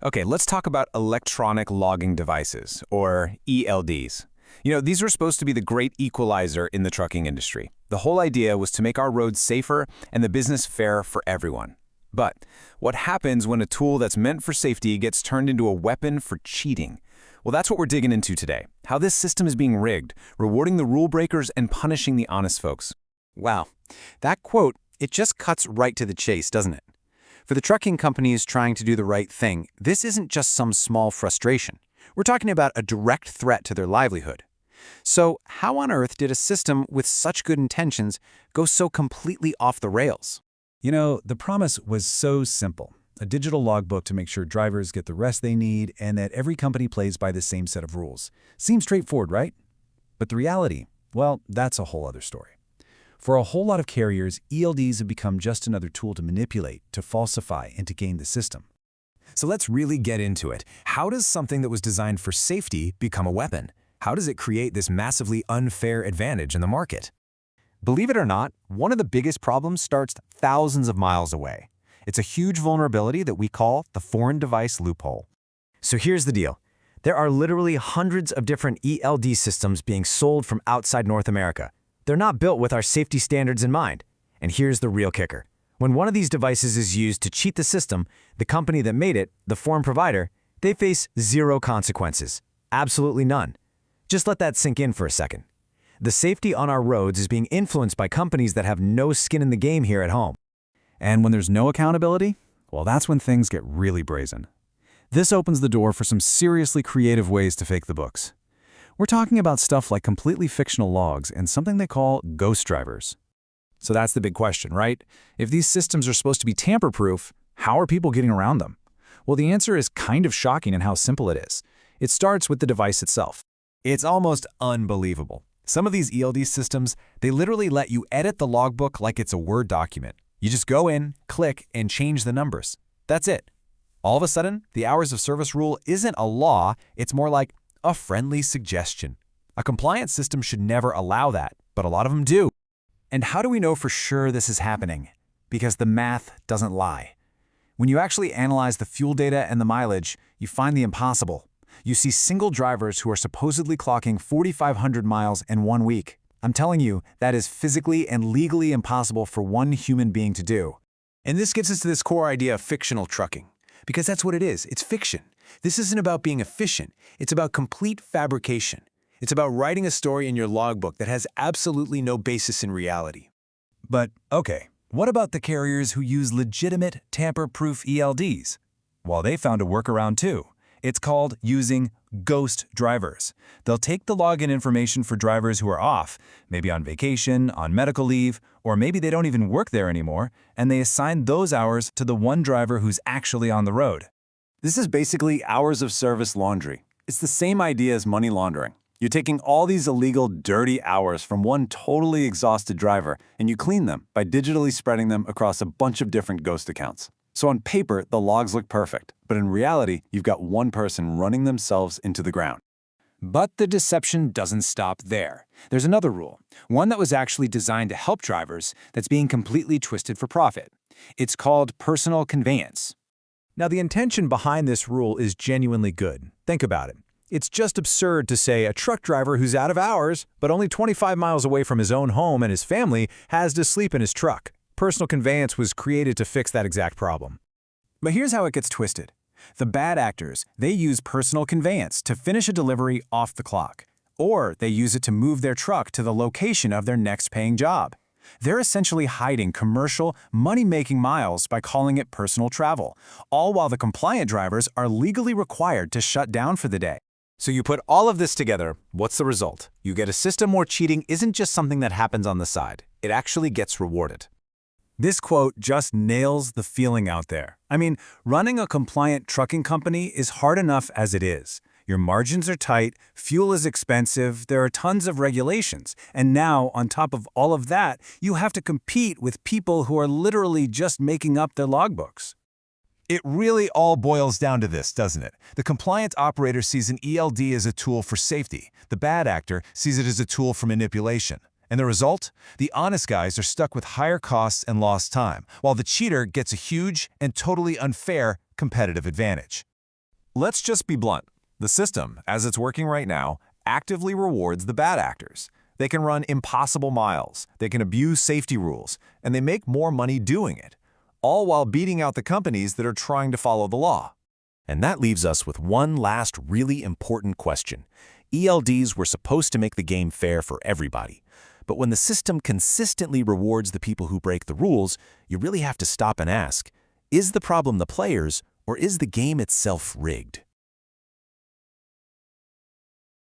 Okay, let's talk about electronic logging devices, or ELDs. These were supposed to be the great equalizer in the trucking industry. The whole idea was to make our roads safer and the business fair for everyone. But what happens when a tool that's meant for safety gets turned into a weapon for cheating? Well, that's what we're digging into today. How this system is being rigged, rewarding the rule breakers and punishing the honest folks. Wow. That quote, it just cuts right to the chase, doesn't it? For the trucking companies trying to do the right thing, this isn't just some small frustration. We're talking about a direct threat to their livelihood. So how on earth did a system with such good intentions go so completely off the rails? The promise was so simple. A digital logbook to make sure drivers get the rest they need and that every company plays by the same set of rules. Seems straightforward, right? But the reality, well, that's a whole other story. For a whole lot of carriers, ELDs have become just another tool to manipulate, to falsify, and to game the system. So let's really get into it. How does something that was designed for safety become a weapon? How does it create this massively unfair advantage in the market? Believe it or not, one of the biggest problems starts thousands of miles away. It's a huge vulnerability that we call the foreign device loophole. So here's the deal. There are literally hundreds of different ELD systems being sold from outside North America. They're not built with our safety standards in mind. And here's the real kicker. When one of these devices is used to cheat the system, the company that made it, the foreign provider, they face zero consequences. Absolutely none. Just let that sink in for a second. The safety on our roads is being influenced by companies that have no skin in the game here at home. And when there's no accountability, well, that's when things get really brazen. This opens the door for some seriously creative ways to fake the books. We're talking about stuff like completely fictional logs and something they call ghost drivers. So that's the big question, right? If these systems are supposed to be tamper-proof, how are people getting around them? Well, the answer is kind of shocking in how simple it is. It starts with the device itself. It's almost unbelievable. Some of these ELD systems, they literally let you edit the logbook like it's a Word document. You just go in, click, and change the numbers. That's it. All of a sudden, the hours of service rule isn't a law, it's more like a friendly suggestion. A compliance system should never allow that, but a lot of them do. And how do we know for sure this is happening? Because the math doesn't lie. When you actually analyze the fuel data and the mileage, you find the impossible. You see single drivers who are supposedly clocking 4,500 miles in 1 week. I'm telling you, that is physically and legally impossible for one human being to do. And this gets us to this core idea of fictional trucking. Because that's what it is. It's fiction. This isn't about being efficient. It's about complete fabrication. It's about writing a story in your logbook that has absolutely no basis in reality. But, okay, what about the carriers who use legitimate, tamper-proof ELDs? Well, they found a workaround too. It's called using ghost drivers. They'll take the login information for drivers who are off, maybe on vacation, on medical leave, or maybe they don't even work there anymore, and they assign those hours to the one driver who's actually on the road. This is basically hours of service laundry. It's the same idea as money laundering. You're taking all these illegal, dirty hours from one totally exhausted driver, and you clean them by digitally spreading them across a bunch of different ghost accounts. So on paper, the logs look perfect, but in reality, you've got one person running themselves into the ground. But the deception doesn't stop there. There's another rule, one that was actually designed to help drivers that's being completely twisted for profit. It's called personal conveyance. Now, the intention behind this rule is genuinely good. Think about it. It's just absurd to say a truck driver who's out of hours, but only 25 miles away from his own home and his family, has to sleep in his truck. Personal conveyance was created to fix that exact problem. But here's how it gets twisted. The bad actors, they use personal conveyance to finish a delivery off the clock. Or they use it to move their truck to the location of their next paying job. They're essentially hiding commercial, money-making miles by calling it personal travel, all while the compliant drivers are legally required to shut down for the day. So you put all of this together, what's the result? You get a system where cheating isn't just something that happens on the side. It actually gets rewarded. This quote just nails the feeling out there. I mean, running a compliant trucking company is hard enough as it is. Your margins are tight, fuel is expensive, there are tons of regulations, and now, on top of all of that, you have to compete with people who are literally just making up their logbooks. It really all boils down to this, doesn't it? The compliant operator sees an ELD as a tool for safety. The bad actor sees it as a tool for manipulation. And the result? The honest guys are stuck with higher costs and lost time, while the cheater gets a huge and totally unfair competitive advantage. Let's just be blunt. The system, as it's working right now, actively rewards the bad actors. They can run impossible miles, they can abuse safety rules, and they make more money doing it, all while beating out the companies that are trying to follow the law. And that leaves us with one last really important question. ELDs were supposed to make the game fair for everybody. But when the system consistently rewards the people who break the rules, you really have to stop and ask, is the problem the players, or is the game itself rigged?